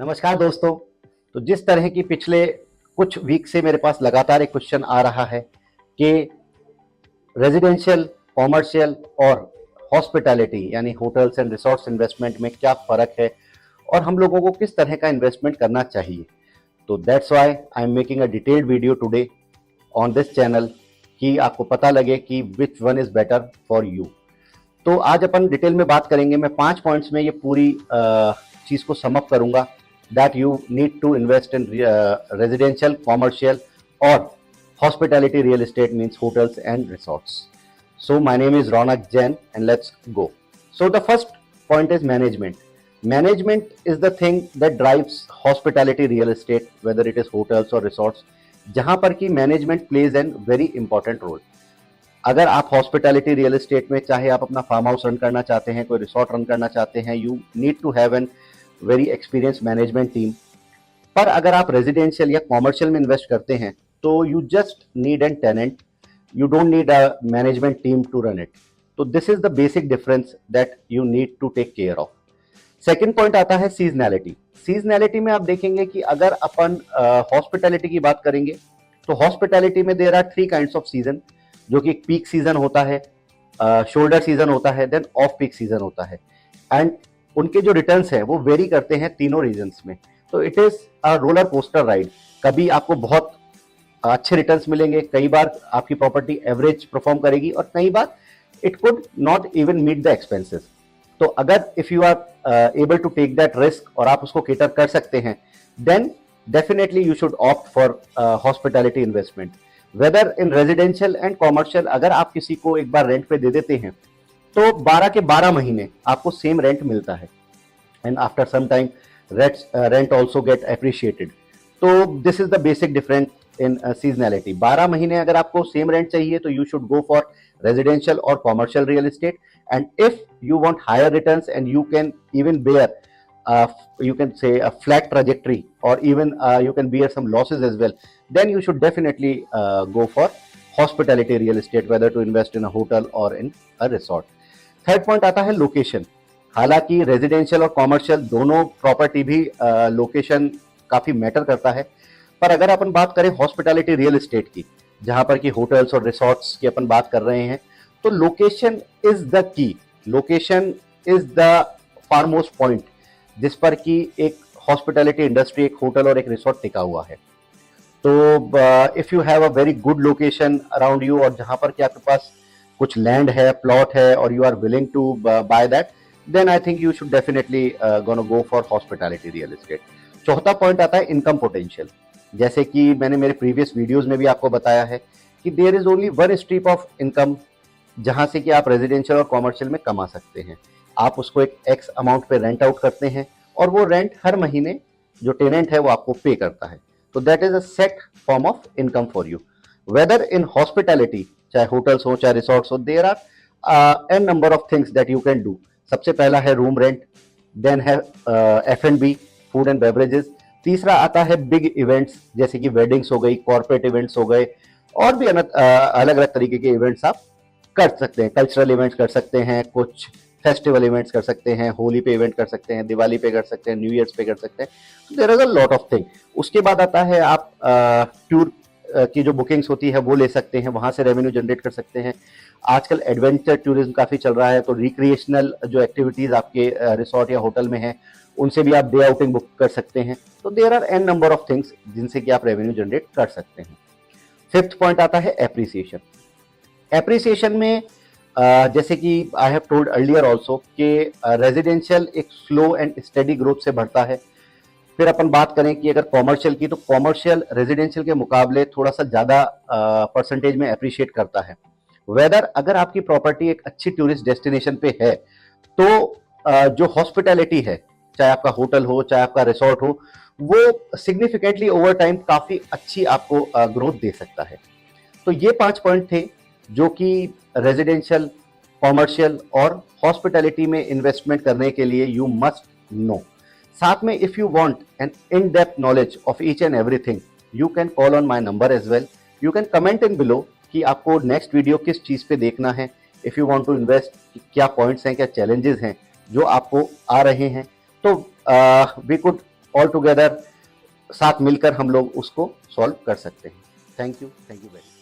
नमस्कार दोस्तों। तो जिस तरह की पिछले कुछ वीक से मेरे पास लगातार एक क्वेश्चन आ रहा है कि रेजिडेंशियल, कॉमर्शियल और हॉस्पिटैलिटी यानी होटल्स एंड रिसोर्ट्स इन्वेस्टमेंट में क्या फ़र्क है और हम लोगों को किस तरह का इन्वेस्टमेंट करना चाहिए। तो that's why I am making a detailed video today on this channel कि आपको पता लगे कि which one is better for you. तो आज अपन डिटेल में बात करेंगे। मैं 5 पॉइंट्स में ये पूरी चीज़ को सम अप करूंगा that you need to invest in residential, commercial or hospitality real estate, means hotels and resorts. So my name is Ronak Jain and let's go. So the first point is management. Management is the thing that drives hospitality real estate, whether it is hotels or resorts, जहां पर कि management plays a very important role. अगर आप hospitality real estate में चाहे आप अपना farm house run करना चाहते हैं, कोई रिसोर्ट रन करना चाहते हैं, you need to have an very experience management team. पर अगर आप रेजिडेंशियल या कॉमर्शियल में इन्वेस्ट करते हैं तो you just need an tenant, you don't need a management team to run it. तो this is the basic difference that you need to take care of. Second point आता है seasonality. Seasonality में आप देखेंगे कि अगर अपन हॉस्पिटैलिटी की बात करेंगे तो हॉस्पिटैलिटी में there are 3 kinds of season, जो कि पीक सीजन होता है, शोल्डर सीजन होता है, देन ऑफ पीक सीजन होता है। एंड उनके जो रिटर्न्स है वो वेरी करते हैं तीनों रीजन्स में। तो it is a roller coaster ride. कभी आपको बहुत अच्छे रिटर्न्स मिलेंगे, कई बार आपकी प्रॉपर्टी एवरेज परफॉर्म करेगी और कई बार it could not even meet the expenses. तो अगर if you are able to take that risk और आप उसको केटर कर सकते हैं, then definitely you should opt for hospitality investment. Whether in residential and commercial, अगर आप किसी को एक बार रेंट पे दे देते हैं तो 12 के 12 महीने आपको सेम रेंट मिलता है and after some time rent also get appreciated. तो this is the basic difference in seasonality. 12 महीने अगर आपको सेम रेंट चाहिए तो you should go for residential और commercial real estate. And if you want higher returns and you can even bear you can say a flat trajectory or even you can bear some losses as well, then you should definitely go for hospitality real estate, whether to invest in a hotel or in a resort. Third point आता है location. हालांकि residential और commercial दोनों property भी location काफी matter करता है, पर अगर अपन बात करें हॉस्पिटैलिटी रियल एस्टेट की, जहां पर कि होटल्स और रिसोर्ट्स की अपन बात कर रहे हैं, तो location is the key. Location is the foremost point जिस पर कि एक हॉस्पिटैलिटी इंडस्ट्री, एक होटल और एक रिसोर्ट टिका हुआ है। तो if you have a very good location around you और जहां पर कि आपके पास कुछ लैंड है, प्लॉट है और you are willing to buy that, then I think you should definitely gonna go for hospitality real estate. चौथा पॉइंट आता है इनकम पोटेंशियल। जैसे कि मैंने मेरे प्रीवियस वीडियोस में भी आपको बताया है कि there is only one stream of income जहां से कि आप रेजिडेंशियल और कॉमर्शियल में कमा सकते हैं। आप उसको एक एक्स अमाउंट पे रेंट आउट करते हैं और वो रेंट हर महीने जो टेनेंट है वो आपको पे करता है। तो that is a set form of income for you. Whether in hospitality, चाहे होटल्स हो चाहे रिसोर्ट्स हो, there are an number of things that you can do. सबसे पहला है रूम रेंट, देन है F&B, फूड एंड बेवरेजेस। तीसरा आता है बिग इवेंट्स, जैसे कि वेडिंग्स हो गई, कॉर्पोरेट इवेंट्स हो गए, और भी अलग अलग तरीके के इवेंट्स आप कर सकते हैं। कल्चरल इवेंट्स कर सकते हैं, कुछ फेस्टिवल इवेंट्स कर सकते हैं, होली पे इवेंट कर सकते हैं, दिवाली पे कर सकते हैं, न्यू ईयर्स पे कर सकते हैं। There is a lot of thing. उसके बाद आता है आप टूर की जो बुकिंग्स होती है वो ले सकते हैं, वहां से रेवेन्यू जनरेट कर सकते हैं। आजकल एडवेंचर टूरिज्म काफी चल रहा है, तो रिक्रिएशनल जो एक्टिविटीज आपके रिसोर्ट या होटल में है उनसे भी आप डे आउटिंग बुक कर सकते हैं। तो there are an number of things जिनसे कि आप रेवेन्यू जनरेट कर सकते हैं। फिफ्थ पॉइंट आता है एप्रिसिएशन। एप्रिसिएशन में जैसे कि I have told earlier also कि रेजिडेंशियल एक स्लो एंड स्टेडी ग्रोथ से बढ़ता है। फिर अपन बात करें कि अगर कॉमर्शियल की, तो कॉमर्शियल रेजिडेंशियल के मुकाबले थोड़ा सा ज्यादा परसेंटेज में अप्रिशिएट करता है। वेदर अगर आपकी प्रॉपर्टी एक अच्छी टूरिस्ट डेस्टिनेशन पे है तो जो हॉस्पिटैलिटी है, चाहे आपका होटल हो चाहे आपका रिसोर्ट हो, वो सिग्निफिकेंटली ओवर टाइम काफी अच्छी आपको ग्रोथ दे सकता है। तो ये 5 पॉइंट थे जो कि रेजिडेंशियल, कॉमर्शियल और हॉस्पिटैलिटी में इन्वेस्टमेंट करने के लिए यू मस्ट नो। साथ में if you want an in depth knowledge of each and everything, you can call on my number as well. You can comment in below कि आपको next video किस चीज पे देखना है। If you want to invest, क्या points हैं, क्या चैलेंजेस हैं जो आपको आ रहे हैं, तो वी कुड ऑल टुगेदर साथ मिलकर हम लोग उसको सॉल्व कर सकते हैं। Thank you very much.